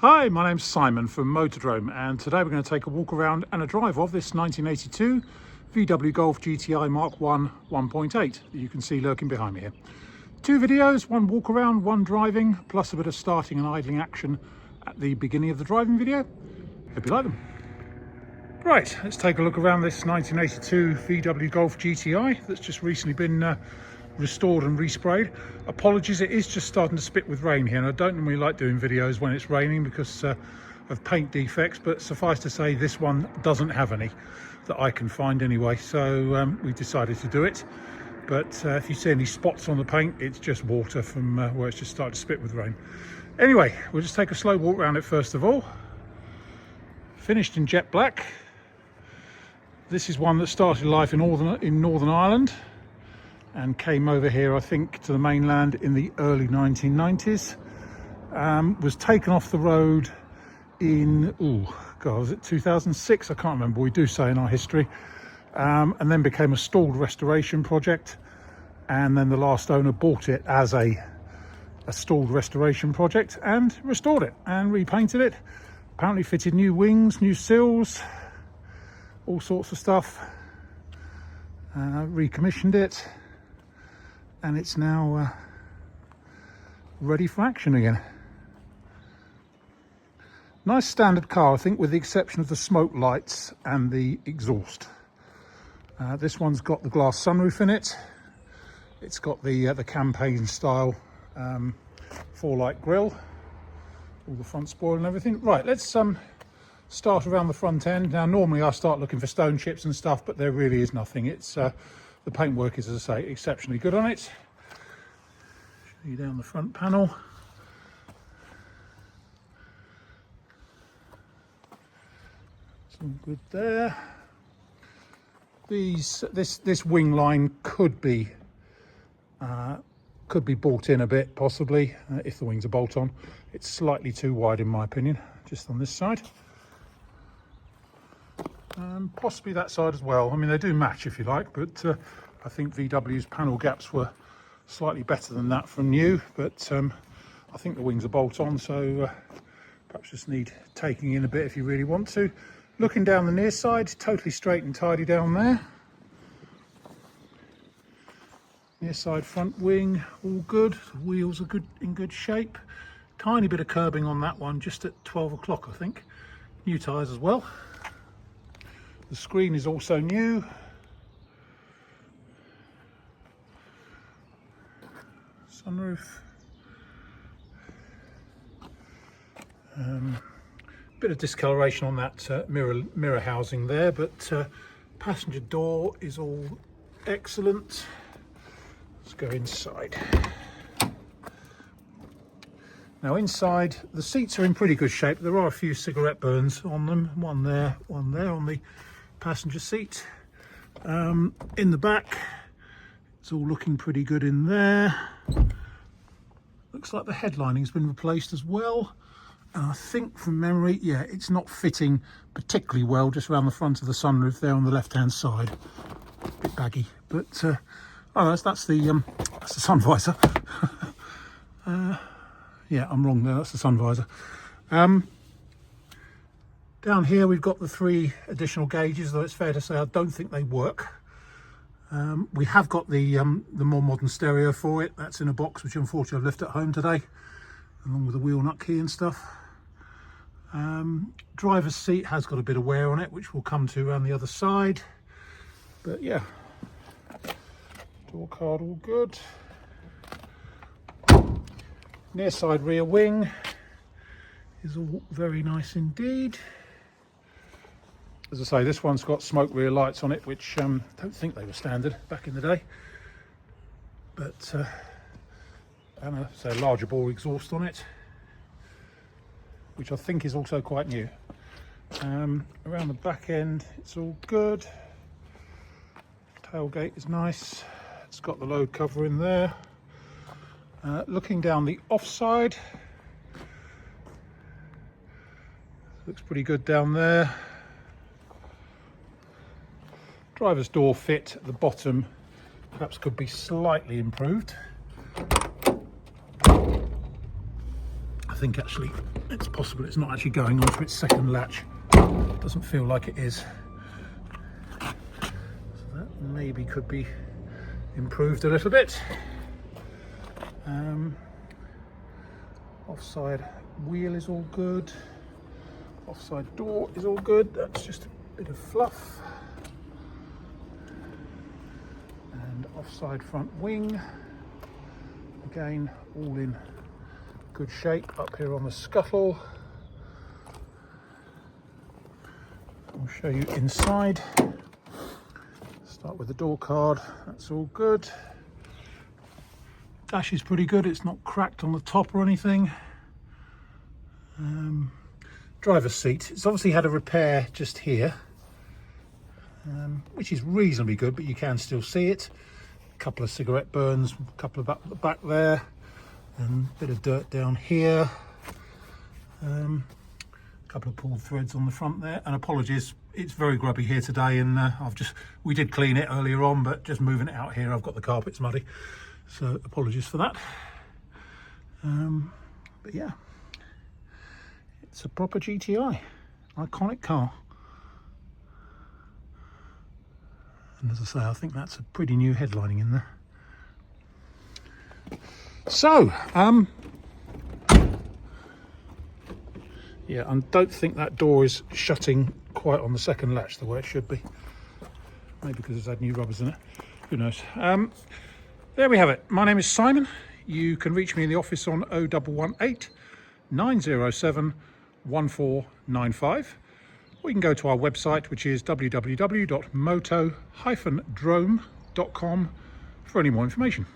Hi, my name's Simon from Motodrome, and today we're going to take a walk around and a drive of this 1982 VW Golf GTi Mark 1 1.8 that you can see lurking behind me here. Two videos, one walk around, one driving, plus a bit of starting and idling action at the beginning of the driving video. Hope you like them. Right, let's take a look around this 1982 VW Golf GTi that's just recently been restored and resprayed. Apologies, it is just starting to spit with rain here, and I don't normally like doing videos when it's raining because of paint defects, but suffice to say this one doesn't have any that I can find anyway, so we decided to do it. But if you see any spots on the paint, it's just water from where it's just started to spit with rain. Anyway, we'll just take a slow walk around it first of all. Finished in jet black. This is one that started life in Northern Ireland and came over here, I think, to the mainland in the early 1990s. Was taken off the road in, was it 2006? I can't remember, we do say in our history. And then became a stalled restoration project. And then the last owner bought it as a stalled restoration project and restored it and repainted it. Apparently fitted new wings, new sills, all sorts of stuff. Recommissioned it. And it's now ready for action again. Nice standard car, I think, with the exception of the smoke lights and the exhaust. This one's got the glass sunroof in it. It's got the campaign style 4-light grille, all the front spoil and everything. Right, let's start around the front end. Now, normally I start looking for stone chips and stuff, but there really is nothing. It's the paintwork is, as I say, exceptionally good on it. Show you down the front panel. It's all good there. This wing line could be brought in a bit, possibly, if the wings are bolt-on. It's slightly too wide, in my opinion, just on this side. Possibly that side as well. I mean, they do match if you like, but I think VW's panel gaps were slightly better than that from new, but I think the wings are bolt-on, so perhaps just need taking in a bit if you really want to. Looking down the near side, totally straight and tidy down there. Near side front wing, all good. The wheels are in good shape. Tiny bit of curbing on that one, just at 12 o'clock, I think. New tyres as well. The screen is also new. Sunroof. Bit of discoloration on that mirror housing there, but passenger door is all excellent. Let's go inside. Now inside, the seats are in pretty good shape. There are a few cigarette burns on them. One there on the passenger seat. In the back, it's all looking pretty good in there. Looks like the headlining's been replaced as well. And I think from memory, yeah, it's not fitting particularly well just around the front of the sunroof there on the left-hand side. Bit baggy, but oh, that's the sun visor. Yeah, I'm wrong there. That's the sun visor. Down here we've got the 3 additional gauges, though it's fair to say I don't think they work. We have got the more modern stereo for it. That's in a box, which unfortunately I've left at home today, along with the wheel nut key and stuff. Driver's seat has got a bit of wear on it, which we'll come to around the other side. But yeah, door card all good. Near side rear wing is all very nice indeed. As I say, this one's got smoke rear lights on it, which I don't think they were standard back in the day. But and a larger bore exhaust on it, which I think is also quite new. Around the back end, it's all good. Tailgate is nice. It's got the load cover in there. Looking down the offside, looks pretty good down there. Driver's door fit at the bottom perhaps could be slightly improved. I think actually it's possible it's not actually going onto its second latch. Doesn't feel like it is. So that maybe could be improved a little bit. Offside wheel is all good. Offside door is all good. That's just a bit of fluff. And offside front wing, again all in good shape. Up here on the scuttle, I'll show you inside. Start with the door card, that's all good. Dash is pretty good, it's not cracked on the top or anything. Driver's seat, it's obviously had a repair just here, which is reasonably good, but you can still see it. A couple of cigarette burns, a couple of at the back there, and a bit of dirt down here. A couple of pulled threads on the front there, and apologies, it's very grubby here today, and we did clean it earlier on, but just moving it out here, I've got the carpets muddy, so apologies for that. But yeah, it's a proper GTI, iconic car. And as I say, I think that's a pretty new headlining in there. So, yeah, I don't think that door is shutting quite on the second latch the way it should be. Maybe because it's had new rubbers in it, who knows. There we have it. My name is Simon. You can reach me in the office on 0118 907 1495, or you can go to our website, which is www.moto-drome.com for any more information.